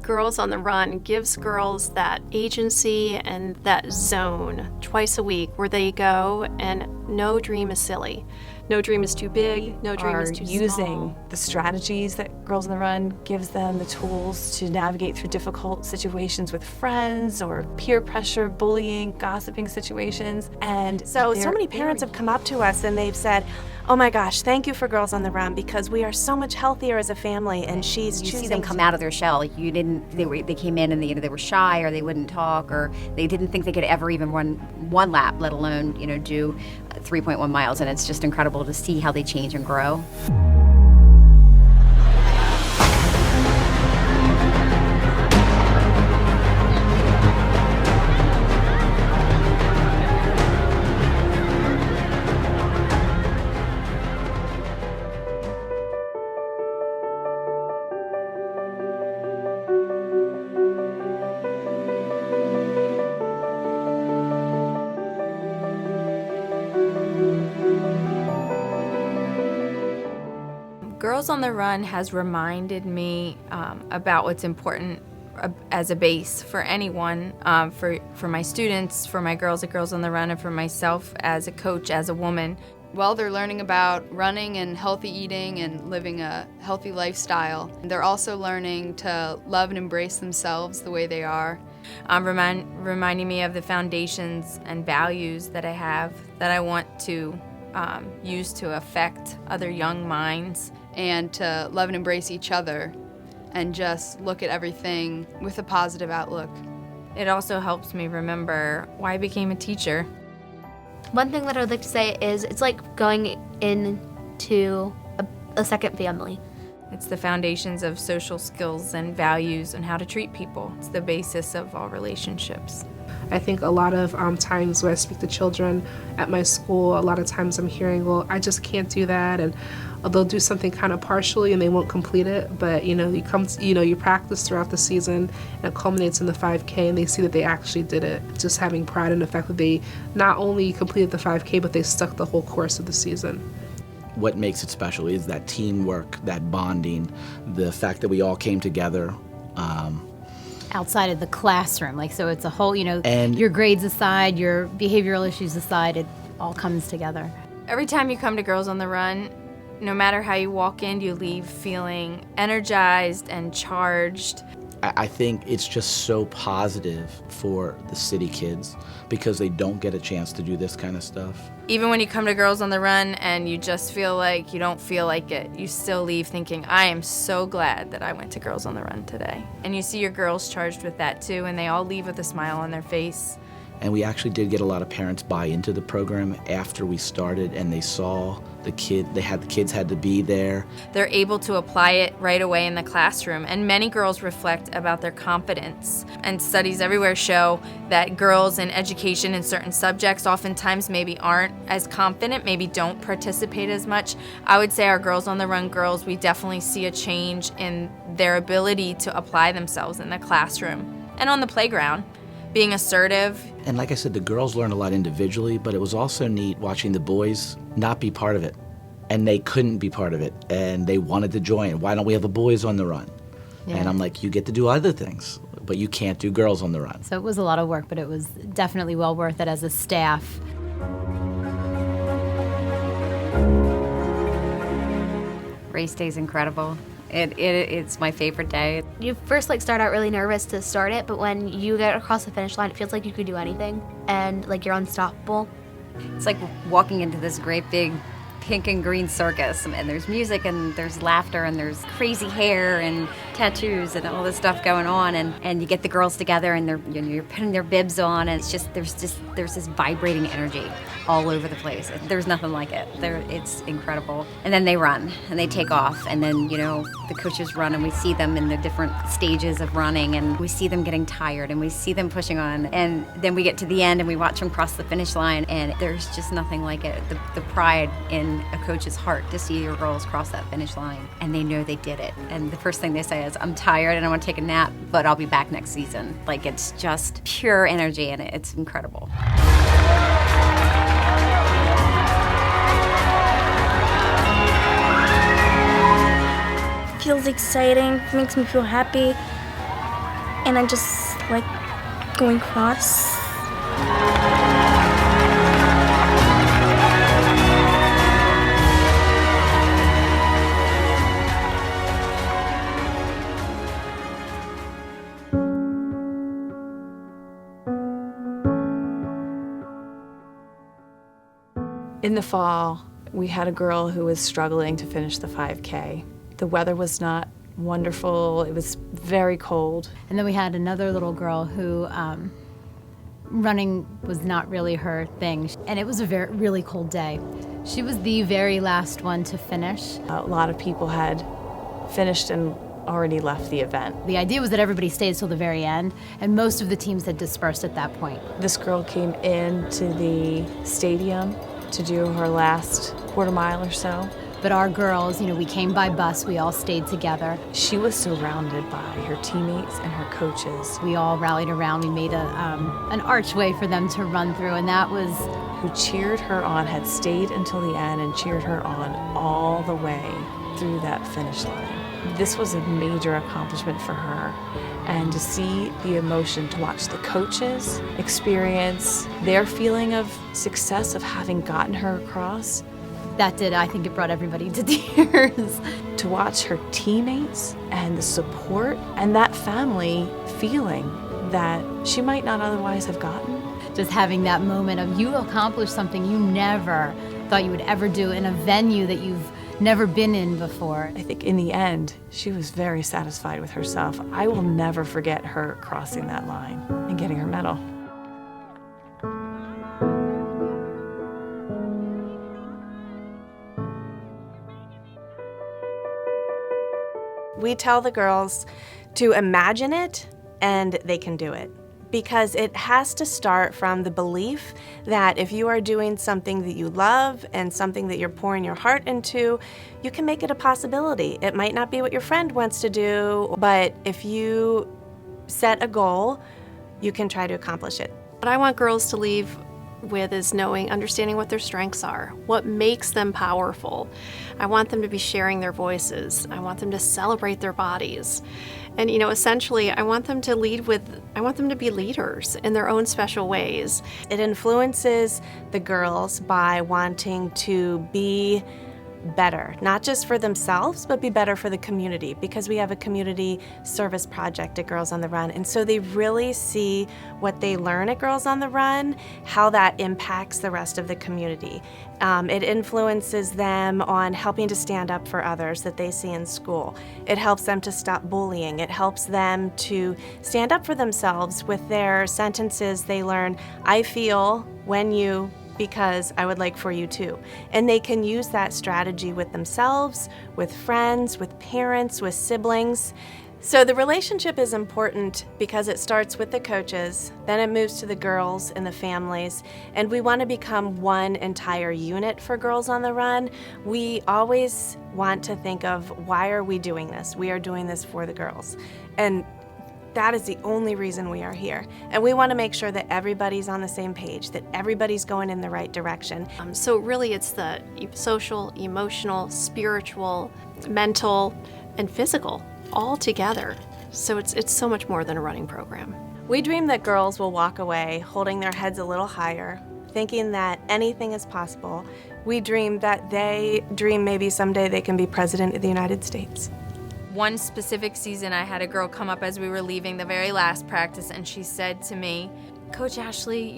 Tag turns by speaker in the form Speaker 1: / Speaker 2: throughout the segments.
Speaker 1: Girls on the Run gives girls that agency and that zone twice a week where they go and no dream is silly. No dream is too big, no dream is too small.
Speaker 2: Using the strategies that Girls on the Run gives them, the tools to navigate through difficult situations with friends or peer pressure, bullying, gossiping situations. And so many parents have come up to us and they've said, oh my gosh, thank you for Girls on the Run because we are so much healthier as a family. And
Speaker 3: you see them come out of their shell. They came in and they were shy or they wouldn't talk or they didn't think they could ever even run one lap, let alone do 3.1 miles. And it's just incredible to see how they change and grow.
Speaker 4: Girls on the Run has reminded me about what's important as a base for anyone, for my students, for my girls at Girls on the Run, and for myself as a coach, as a woman.
Speaker 5: Well, they're learning about running and healthy eating and living a healthy lifestyle. They're also learning to love and embrace themselves the way they are.
Speaker 4: Reminding me of the foundations and values that I have that I want to use to affect other young minds.
Speaker 5: And to love and embrace each other and just look at everything with a positive outlook.
Speaker 4: It also helps me remember why I became a teacher.
Speaker 6: One thing that I would like to say is it's like going into a second family.
Speaker 4: It's the foundations of social skills and values and how to treat people. It's the basis of all relationships.
Speaker 7: I think a lot of times when I speak to children at my school, a lot of times I'm hearing, well, I just can't do that, and they'll do something kind of partially and they won't complete it, but you practice throughout the season and it culminates in the 5K and they see that they actually did it. Just having pride in the fact that they not only completed the 5K, but they stuck the whole course of the season.
Speaker 8: What makes it special is that teamwork, that bonding, the fact that we all came together.
Speaker 9: Outside of the classroom, so it's a whole, and your grades aside, your behavioral issues aside, it all comes together.
Speaker 4: Every time you come to Girls on the Run, no matter how you walk in, you leave feeling energized and charged.
Speaker 8: I think it's just so positive for the city kids because they don't get a chance to do this kind of stuff.
Speaker 4: Even when you come to Girls on the Run and you just feel like you don't feel like it, you still leave thinking, I am so glad that I went to Girls on the Run today. And you see your girls charged with that too, and they all leave with a smile on their face.
Speaker 8: And we actually did get a lot of parents buy into the program after we started, and they saw the kids had to be there.
Speaker 4: They're able to apply it right away in the classroom, and many girls reflect about their confidence. And studies everywhere show that girls in education in certain subjects oftentimes maybe aren't as confident, maybe don't participate as much. I would say our Girls on the Run girls, we definitely see a change in their ability to apply themselves in the classroom and on the playground. Being assertive.
Speaker 8: And like I said, the girls learned a lot individually, but it was also neat watching the boys not be part of it. And they couldn't be part of it, and they wanted to join. Why don't we have the boys on the run? Yeah. And I'm like, you get to do other things, but you can't do Girls on the Run.
Speaker 9: So it was a lot of work, but it was definitely well worth it as a staff.
Speaker 3: Race day is incredible. It's my favorite day.
Speaker 6: You first start out really nervous to start it, but when you get across the finish line, it feels like you could do anything and you're unstoppable.
Speaker 3: It's like walking into this great big pink and green circus, and there's music and there's laughter and there's crazy hair and tattoos and all this stuff going on, and you get the girls together and you're putting their bibs on, and it's just there's this vibrating energy all over the place. There's nothing like it. It's incredible. And then they run and they take off, and then the coaches run and we see them in the different stages of running, and we see them getting tired and we see them pushing on, and then we get to the end and we watch them cross the finish line, and there's just nothing like it. The pride in a coach's heart to see your girls cross that finish line and they know they did it, and the first thing they say is, I'm tired and I want to take a nap, but I'll be back next season. It's just pure energy, and it's incredible.
Speaker 10: Feels exciting, makes me feel happy. and I just like going cross.
Speaker 2: In the fall, we had a girl who was struggling to finish the 5K. The weather was not wonderful. It was very cold.
Speaker 9: And then we had another little girl who running was not really her thing. And it was a really cold day. She was the very last one to finish.
Speaker 2: A lot of people had finished and already left the event.
Speaker 9: The idea was that everybody stayed till the very end, and most of the teams had dispersed at that point.
Speaker 2: This girl came into the stadium to do her last quarter mile or so.
Speaker 9: But our girls, we came by bus, we all stayed together.
Speaker 2: She was surrounded by her teammates and her coaches.
Speaker 9: We all rallied around, we made an archway for them to run through, and that was...
Speaker 2: Who cheered her on, had stayed until the end and cheered her on all the way through that finish line. This was a major accomplishment for her. And to see the emotion, to watch the coaches experience their feeling of success of having gotten her across.
Speaker 9: I think it brought everybody to tears.
Speaker 2: To watch her teammates and the support and that family feeling that she might not otherwise have gotten.
Speaker 9: Just having that moment of you accomplished something you never thought you would ever do in a venue that you've never been in before.
Speaker 2: I think in the end, she was very satisfied with herself. I will never forget her crossing that line and getting her medal.
Speaker 11: We tell the girls to imagine it and they can do it. Because it has to start from the belief that if you are doing something that you love and something that you're pouring your heart into, you can make it a possibility. It might not be what your friend wants to do, but if you set a goal, you can try to accomplish it.
Speaker 1: What I want girls to leave with is understanding what their strengths are, what makes them powerful. I want them to be sharing their voices. I want them to celebrate their bodies. And essentially, I want them to be leaders in their own special ways.
Speaker 11: It influences the girls by wanting to be better, not just for themselves, but be better for the community, because we have a community service project at Girls on the Run. And so they really see what they learn at Girls on the Run, how that impacts the rest of the community. It influences them on helping to stand up for others that they see in school. It helps them to stop bullying. It helps them to stand up for themselves with their sentences they learn, I feel when you, because I would like for you too. And they can use that strategy with themselves, with friends, with parents, with siblings. So the relationship is important because it starts with the coaches, then it moves to the girls and the families, and we want to become one entire unit for Girls on the Run. We always want to think of, why are we doing this? We are doing this for the girls. And that is the only reason we are here. And we want to make sure that everybody's on the same page, that everybody's going in the right direction.
Speaker 1: So really it's the social, emotional, spiritual, mental, and physical all together. So it's so much more than a running program.
Speaker 11: We dream that girls will walk away holding their heads a little higher, thinking that anything is possible. We dream that they dream maybe someday they can be president of the United States.
Speaker 4: One specific season, I had a girl come up as we were leaving the very last practice, and she said to me, Coach Ashley,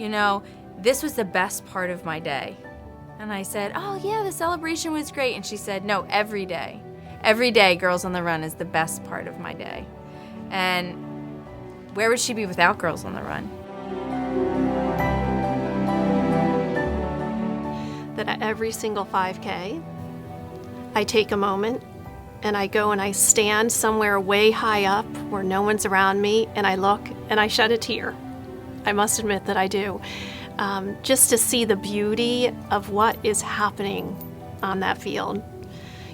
Speaker 4: this was the best part of my day. And I said, oh yeah, the celebration was great. And she said, no, every day. Every day, Girls on the Run is the best part of my day. And where would she be without Girls on the Run?
Speaker 1: That at every single 5K, I take a moment and I go and I stand somewhere way high up where no one's around me, and I look and I shed a tear. I must admit that I do. Just to see the beauty of what is happening on that field.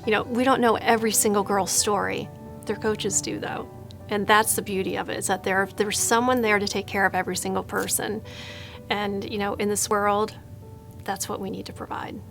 Speaker 1: We don't know every single girl's story. Their coaches do, though. And that's the beauty of it, is that there's someone there to take care of every single person. And, in this world, that's what we need to provide.